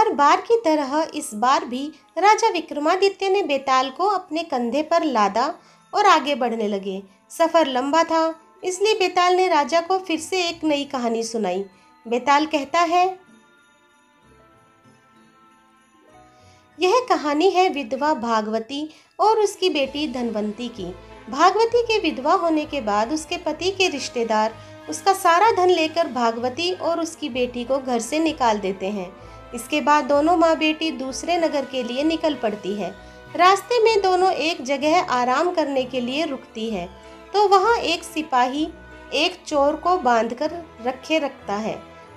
हर बार की तरह इस बार भी राजा विक्रमादित्य ने बेताल को अपने कंधे पर लादा और आगे बढ़ने लगे। सफर लंबा था, इसलिए बेताल ने राजा को फिर से एक नई कहानी सुनाई। बेताल कहता है, यह कहानी है विधवा भागवती और उसकी बेटी धनवंती की। भागवती के विधवा होने के बाद उसके पति के रिश्तेदार उसका सारा धन लेकर भागवती और उसकी बेटी को घर से निकाल देते हैं। इसके बाद दोनों माँ बेटी दूसरे नगर के लिए निकल पड़ती है। रास्ते में दोनों एक जगह आराम करने के लिए रुकती है, तो वहाँ एक सिपाही एक चोर को बांधकर रखे रखता है।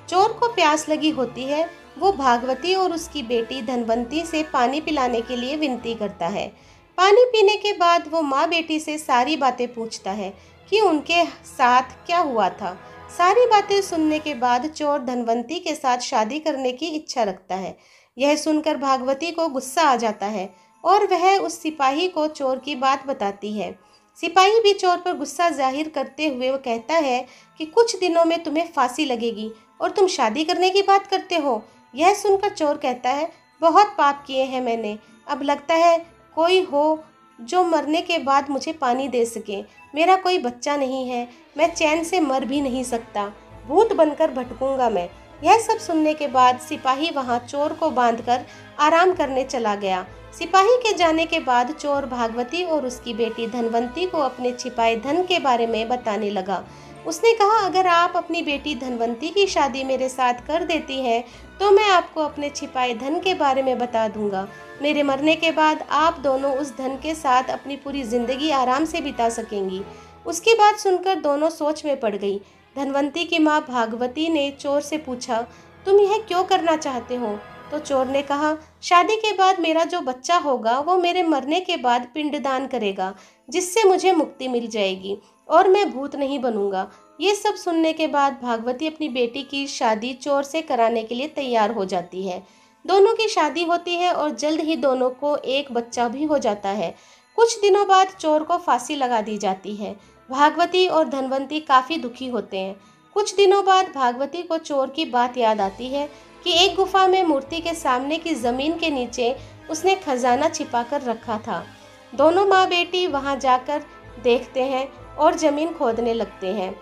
चोर को प्यास लगी होती है। वो भागवती और उसकी बेटी धनवंती से पानी पिलाने के लिए विनती करता है। पानी पीने के बाद वो माँ बेटी से सारी बातें पूछता है कि उनके साथ क्या हुआ था। सारी बातें सुनने के बाद चोर धनवंती के साथ शादी करने की इच्छा रखता है। यह सुनकर भागवती को गुस्सा आ जाता है और वह उस सिपाही को चोर की बात बताती है। सिपाही भी चोर पर गुस्सा जाहिर करते हुए वो कहता है कि कुछ दिनों में तुम्हें फांसी लगेगी और तुम शादी करने की बात करते हो। यह सुनकर चोर कहता है, बहुत पाप किए हैं मैंने, अब लगता है कोई हो जो मरने के बाद मुझे पानी दे सके। मेरा कोई बच्चा नहीं है, मैं चैन से मर भी नहीं सकता, भूत बनकर भटकूंगा मैं। यह सब सुनने के बाद सिपाही वहां चोर को बांधकर आराम करने चला गया। सिपाही के जाने के बाद चोर भागवती और उसकी बेटी धनवंती को अपने छिपाए धन के बारे में बताने लगा। उसने कहा, अगर आप अपनी बेटी धनवंती की शादी मेरे साथ कर देती हैं तो मैं आपको अपने छिपाए धन के बारे में बता दूंगा। मेरे मरने के बाद आप दोनों उस धन के साथ अपनी पूरी जिंदगी आराम से बिता सकेंगी। उसकी बात सुनकर दोनों सोच में पड़ गई। धनवंती की माँ भागवती ने चोर से पूछा, तुम यह क्यों करना चाहते हो? तो चोर ने कहा, शादी के बाद मेरा जो बच्चा होगा वो मेरे मरने के बाद पिंडदान करेगा, जिससे मुझे मुक्ति मिल जाएगी और मैं भूत नहीं बनूंगा। ये सब सुनने के बाद भागवती अपनी बेटी की शादी चोर से कराने के लिए तैयार हो जाती है। दोनों की शादी होती है और जल्द ही दोनों को एक बच्चा भी हो जाता है। कुछ दिनों बाद चोर को फांसी लगा दी जाती है। भागवती और धनवंती काफ़ी दुखी होते हैं। कुछ दिनों बाद भागवती को चोर की बात याद आती है कि एक गुफा में मूर्ति के सामने की ज़मीन के नीचे उसने खजाना छिपा कर रखा था। दोनों माँ बेटी वहाँ जाकर देखते हैं और ज़मीन खोदने लगते हैं।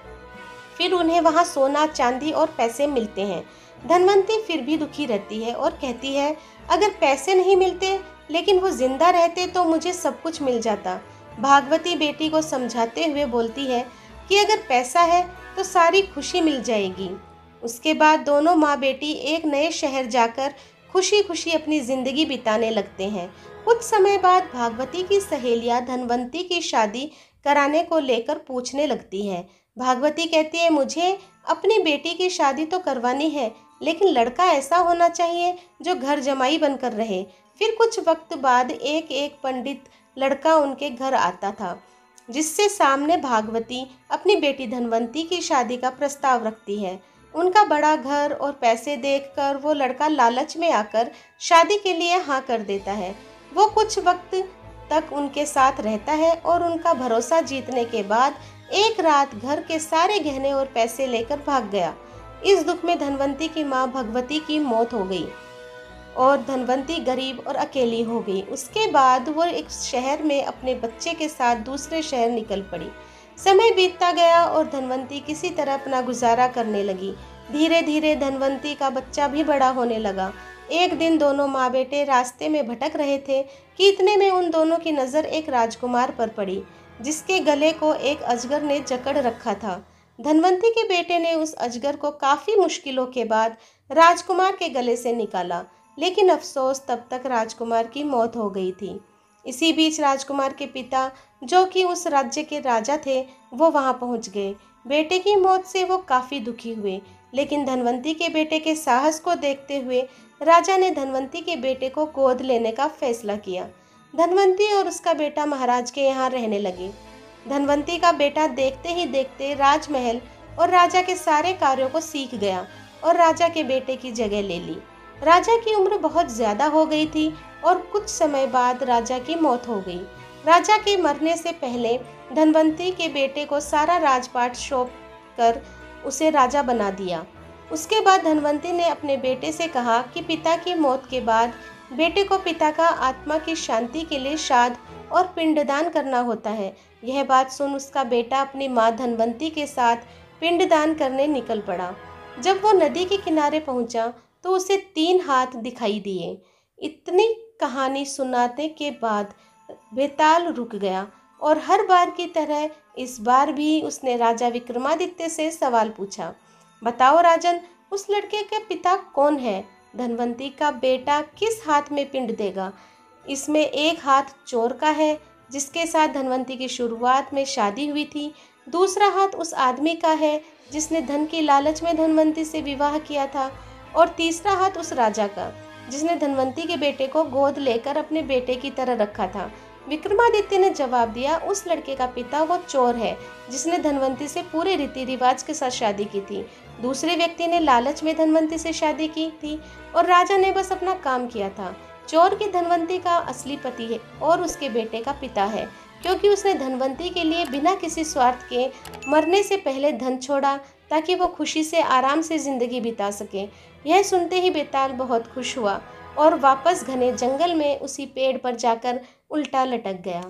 फिर उन्हें वहाँ सोना, चांदी और पैसे मिलते हैं। धनवंती फिर भी दुखी रहती है और कहती है, अगर पैसे नहीं मिलते लेकिन वो जिंदा रहते तो मुझे सब कुछ मिल जाता। भागवती बेटी को समझाते हुए बोलती है कि अगर पैसा है तो सारी खुशी मिल जाएगी। उसके बाद दोनों माँ बेटी एक नए शहर जाकर खुशी खुशी अपनी ज़िंदगी बिताने लगते हैं। कुछ समय बाद भागवती की सहेलियाँ धनवंती की शादी कराने को लेकर पूछने लगती हैं। भागवती कहती है, मुझे अपनी बेटी की शादी तो करवानी है, लेकिन लड़का ऐसा होना चाहिए जो घर जमाई बनकर रहे। फिर कुछ वक्त बाद एक एक पंडित लड़का उनके घर आता था, जिससे सामने भागवती अपनी बेटी धनवंती की शादी का प्रस्ताव रखती है। उनका बड़ा घर और पैसे देखकर वो लड़का लालच में आकर शादी के लिए हाँ कर देता है। वो कुछ वक्त तक उनके साथ रहता है और उनका भरोसा जीतने के बाद एक रात घर के सारे गहने और पैसे लेकर भाग गया। इस दुख में धनवंती की माँ भगवती की मौत हो गई और धनवंती गरीब और अकेली हो गई। उसके बाद वो एक शहर में अपने बच्चे के साथ दूसरे शहर निकल पड़ी। समय बीतता गया और धनवंती किसी तरह अपना गुजारा करने लगी। धीरे धीरे धनवंती का बच्चा भी बड़ा होने लगा। एक दिन दोनों माँ बेटे रास्ते में भटक रहे थे कि इतने में उन दोनों की नज़र एक राजकुमार पर पड़ी, जिसके गले को एक अजगर ने जकड़ रखा था। धनवंती के बेटे ने उस अजगर को काफ़ी मुश्किलों के बाद राजकुमार के गले से निकाला, लेकिन अफसोस तब तक राजकुमार की मौत हो गई थी। इसी बीच राजकुमार के पिता, जो कि उस राज्य के राजा थे, वो वहां पहुंच गए। बेटे की मौत से वो काफ़ी दुखी हुए, लेकिन धनवंती के बेटे के साहस को देखते हुए राजा ने धनवंती के बेटे को गोद लेने का फैसला किया। धनवंती और उसका बेटा महाराज के यहाँ रहने लगे। धनवंती का बेटा देखते ही देखते राजमहल और राजा के सारे कार्यों को सीख गया और राजा के बेटे की जगह ले ली। राजा की उम्र बहुत ज़्यादा हो गई थी और कुछ समय बाद राजा की मौत हो गई। राजा के मरने से पहले धनवंती के बेटे को सारा राजपाट सौंप कर उसे राजा बना दिया। उसके बाद धनवंती ने अपने बेटे से कहा कि पिता की मौत के बाद बेटे को पिता का आत्मा की शांति के लिए श्राद्ध और पिंडदान करना होता है। यह बात सुन उसका बेटा अपनी माँ धनवंती के साथ पिंडदान करने निकल पड़ा। जब वो नदी के किनारे पहुंचा तो उसे 3 हाथ दिखाई दिए। इतनी कहानी सुनाने के बाद बेताल रुक गया और हर बार की तरह इस बार भी उसने राजा विक्रमादित्य से सवाल पूछा, बताओ राजन, उस लड़के के पिता कौन है? धनवंती का बेटा किस हाथ में पिंड देगा? इसमें एक हाथ चोर का है जिसके साथ धनवंती की शुरुआत में शादी हुई थी, दूसरा हाथ उस आदमी का है जिसने धन की लालच में धनवंती से विवाह किया था, और तीसरा हाथ उस राजा का जिसने धनवंती के बेटे को गोद लेकर अपने बेटे की तरह रखा था। विक्रमादित्य ने जवाब दिया, उस लड़के का पिता वो चोर है जिसने धनवंती से पूरे रीति रिवाज के साथ शादी की थी। दूसरे व्यक्ति ने लालच में धनवंती से शादी की थी और राजा ने बस अपना काम किया था। चोर की धनवंती का असली पति है और उसके बेटे का पिता है, क्योंकि उसने धनवंती के लिए बिना किसी स्वार्थ के मरने से पहले धन छोड़ा ताकि वो खुशी से आराम से जिंदगी बिता सके। यह सुनते ही बेताल बहुत खुश हुआ और वापस घने जंगल में उसी पेड़ पर जाकर उल्टा लटक गया।